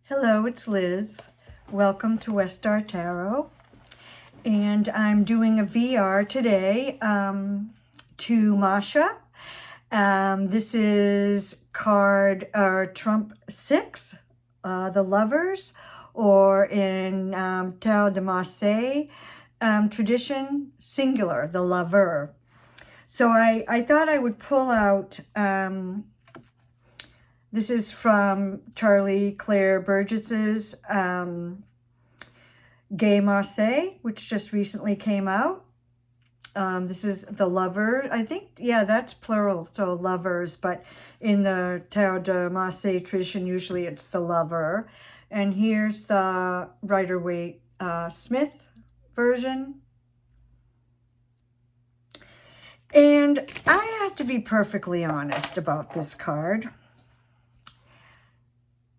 Hello, it's Liz. Welcome to West Star Tarot. And I'm doing a VR today to Mascha. This is card Trump 6, the Lovers, or in Tarot de Marseille tradition, singular, the Lover. So I thought I would pull out... this is from Charlie Claire Burgess's Gay Marseille, which just recently came out. This is the Lover. I think, yeah, that's plural, so lovers. But in the Tarot de Marseille tradition, usually it's the Lover. And here's the Rider-Waite Smith version. And I have to be perfectly honest about this card.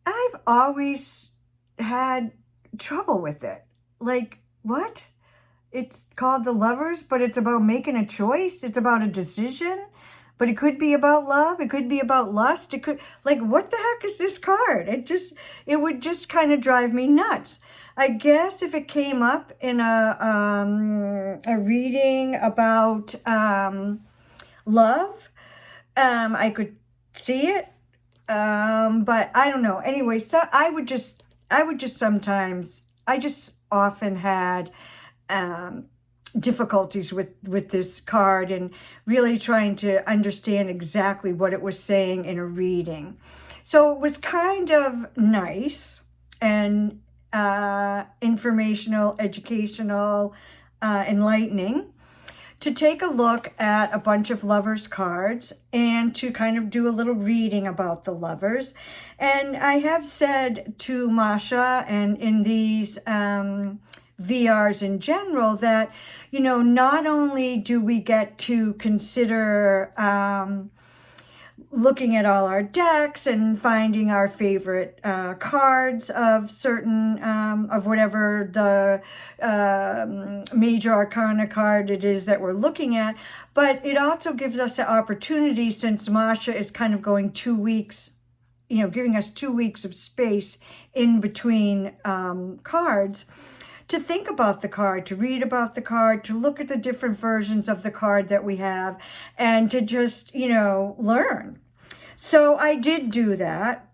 I've always had trouble with it. Like, what? It's called the Lovers, but it's about making a choice. It's about a decision, but it could be about love. It could be about lust. It could, like, what the heck is this card? It would just kind of drive me nuts. I guess if it came up in a reading about love, I could see it. But I don't know. Anyway, so I just often had difficulties with this card and really trying to understand exactly what it was saying in a reading. So it was kind of nice and informational, educational, enlightening to take a look at a bunch of lovers cards and to kind of do a little reading about the lovers. And I have said to Mascha and in these VRs in general that, you know, not only do we get to consider looking at all our decks and finding our favorite cards of certain, of whatever the major arcana card it is that we're looking at, but it also gives us the opportunity, since Mascha is kind of going 2 weeks, you know, giving us 2 weeks of space in between cards, to think about the card, to read about the card, to look at the different versions of the card that we have, and to just, you know, learn. So I did do that,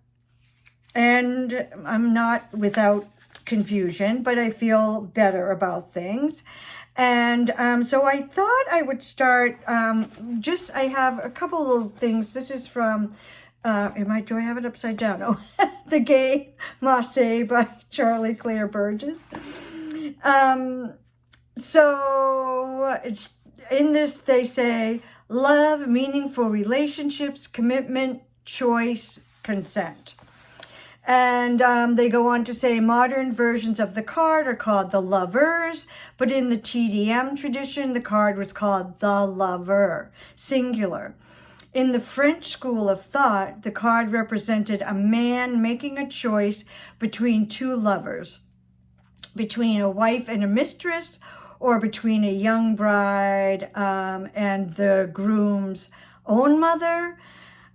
and I'm not without confusion, but I feel better about things. And so I thought I would start, I have a couple of things. This is from, do I have it upside down? Oh, The Gay Marseille by Charlie Claire Burgess. So in this, they say, love, meaningful relationships, commitment, choice, consent. And they go on to say modern versions of the card are called the Lovers, but in the TDM tradition, the card was called the Lover, singular. In the French school of thought, the card represented a man making a choice between two lovers, between a wife and a mistress, or between a young bride and the groom's own mother.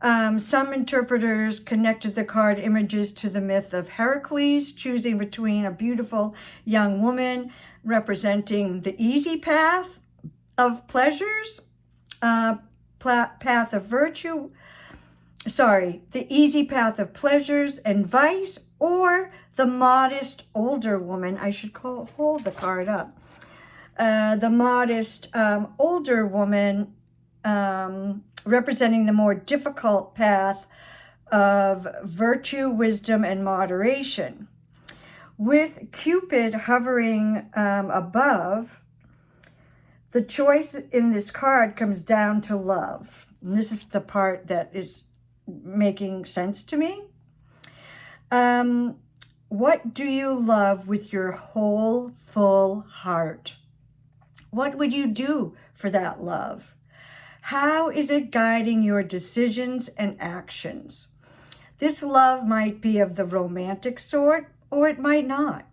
Some interpreters connected the card images to the myth of Heracles, choosing between a beautiful young woman representing the easy path of pleasures, path of virtue, the easy path of pleasures and vice, or the modest older woman. I should hold the card up. The modest older woman representing the more difficult path of virtue, wisdom, and moderation. With Cupid hovering above, the choice in this card comes down to love. And this is the part that is making sense to me. What do you love with your whole, full heart? What would you do for that love? How is it guiding your decisions and actions? This love might be of the romantic sort, or it might not.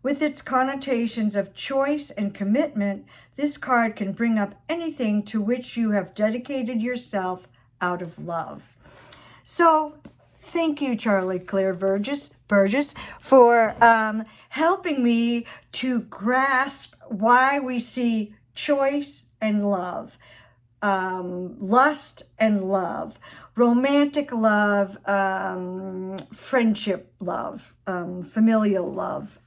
With its connotations of choice and commitment, this card can bring up anything to which you have dedicated yourself out of love. So thank you, Charlie Claire Burgess, for helping me to grasp why we see choice and love, lust and love, romantic love, friendship love, familial love,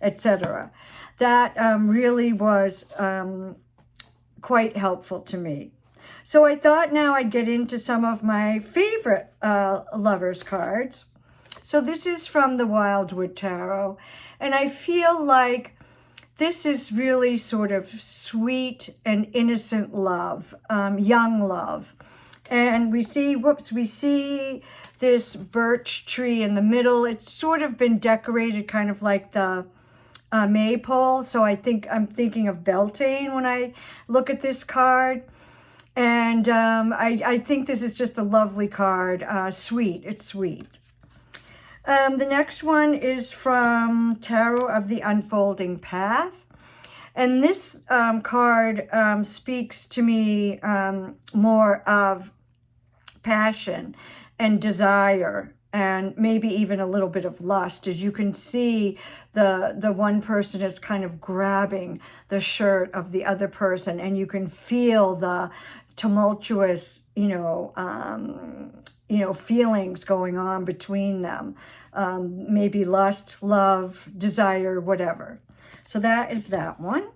etc. That really was quite helpful to me. So I thought now I'd get into some of my favorite lovers cards. So this is from the Wildwood Tarot, and I feel like this is really sort of sweet and innocent love, young love. And we see this birch tree in the middle. It's sort of been decorated kind of like the maypole. So I'm thinking of Beltane when I look at this card. And I think this is just a lovely card. Sweet, it's sweet. The next one is from Tarot of the Unfolding Path. And this card speaks to me more of passion and desire, and maybe even a little bit of lust. As you can see, the one person is kind of grabbing the shirt of the other person, and you can feel the tumultuous, feelings going on between them. Maybe lust, love, desire, whatever. So that is that one.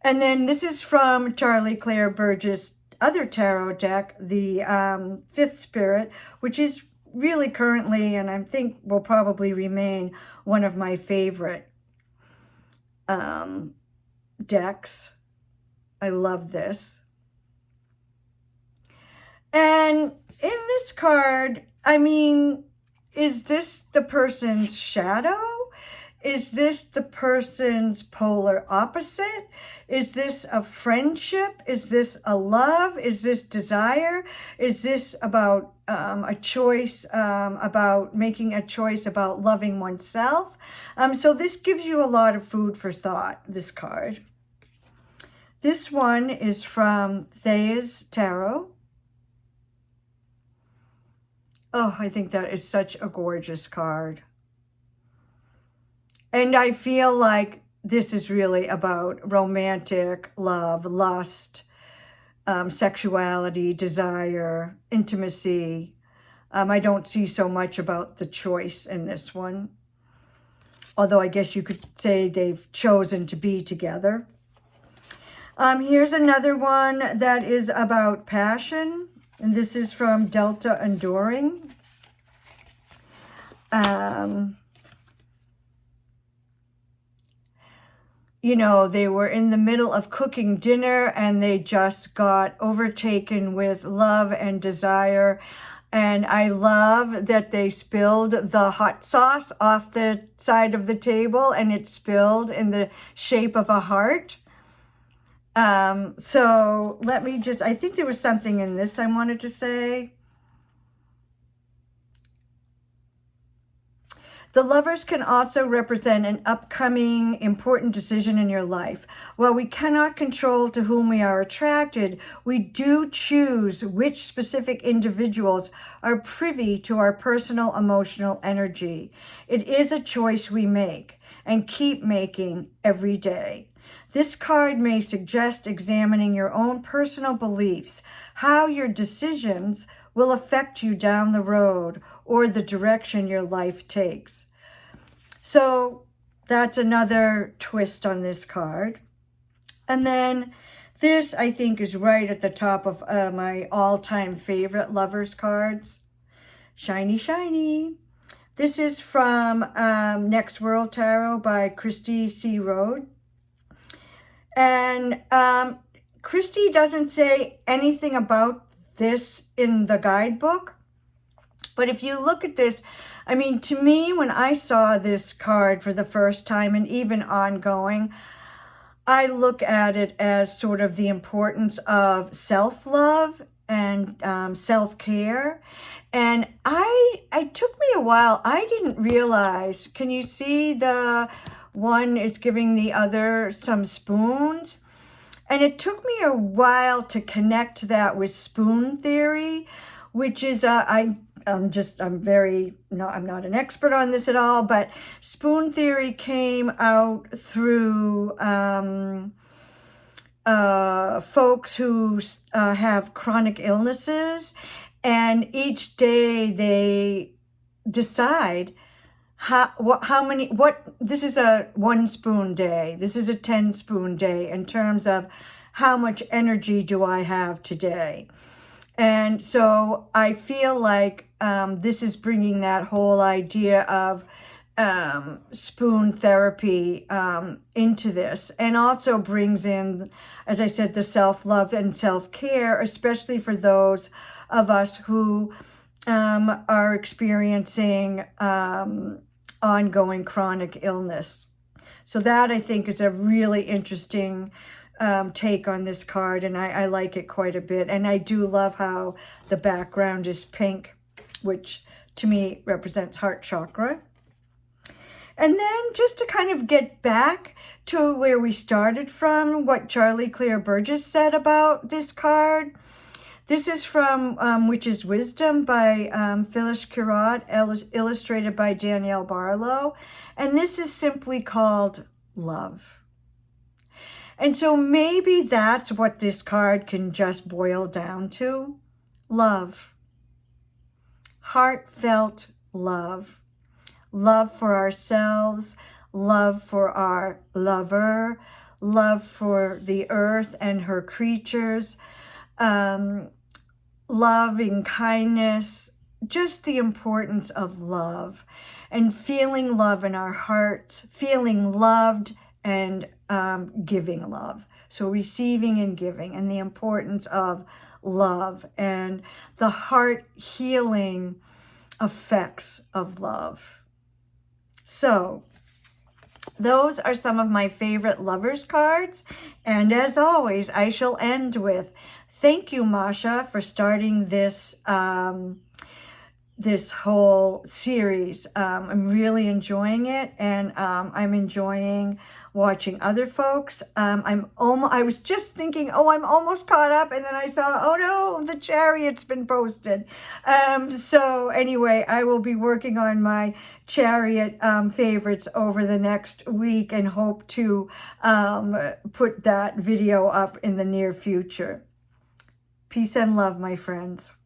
And then this is from Charlie Claire Burgess' other tarot deck, the Fifth Spirit, which is really currently, and I think will probably remain, one of my favorite decks. I love this. And in this card, I mean, is this the person's shadow? Is this the person's polar opposite? Is this a friendship? Is this a love? Is this desire? Is this about a choice, about making a choice about loving oneself? So this gives you a lot of food for thought, this card. This one is from Thea's Tarot. Oh, I think that is such a gorgeous card. And I feel like this is really about romantic love, lust, sexuality, desire, intimacy. I don't see so much about the choice in this one. Although I guess you could say they've chosen to be together. Here's another one that is about passion. And this is from Delta Enduring. They were in the middle of cooking dinner and they just got overtaken with love and desire. And I love that they spilled the hot sauce off the side of the table and it spilled in the shape of a heart. So let me I think there was something in this I wanted to say. The lovers can also represent an upcoming important decision in your life. While we cannot control to whom we are attracted, we do choose which specific individuals are privy to our personal emotional energy. It is a choice we make and keep making every day. This card may suggest examining your own personal beliefs, how your decisions will affect you down the road or the direction your life takes. So that's another twist on this card. And then this, I think, is right at the top of my all-time favorite lovers cards. Shiny, shiny. This is from Next World Tarot by Christy C. Rode. And Christy doesn't say anything about this in the guidebook. But if you look at this, I mean, to me, when I saw this card for the first time and even ongoing, I look at it as sort of the importance of self-love and self-care. And it took me a while. I didn't realize, can you see the one is giving the other some spoons? And it took me a while to connect that with spoon theory, which is, I I'm not an expert on this at all, but spoon theory came out through folks who have chronic illnesses, and each day they decide this is a 1 spoon day, this is a 10 spoon day in terms of how much energy do I have today. And so I feel like this is bringing that whole idea of spoon therapy into this, and also brings in, as I said, the self-love and self-care, especially for those of us who are experiencing ongoing chronic illness. So that, I think, is a really interesting take on this card, and I like it quite a bit. And I do love how the background is pink, which to me represents heart chakra. And then just to kind of get back to where we started from, what Charlie Claire Burgess said about this card. This is from Witch's Wisdom by Phyllis Curott, illustrated by Danielle Barlow. And this is simply called Love. And so maybe that's what this card can just boil down to. Love. Heartfelt love. Love for ourselves, love for our lover, love for the earth and her creatures, loving kindness, just the importance of love and feeling love in our hearts, feeling loved and giving love. So receiving and giving, and the importance of love and the heart healing effects of love. So those are some of my favorite lovers cards. And as always, I shall end with, thank you, Mascha, for starting this this whole series. I'm really enjoying it, and I'm enjoying watching other folks. I was just thinking, I'm almost caught up, and then I saw, oh no, the Chariot's been posted. So anyway, I will be working on my Chariot favorites over the next week, and hope to put that video up in the near future. Peace and love, my friends.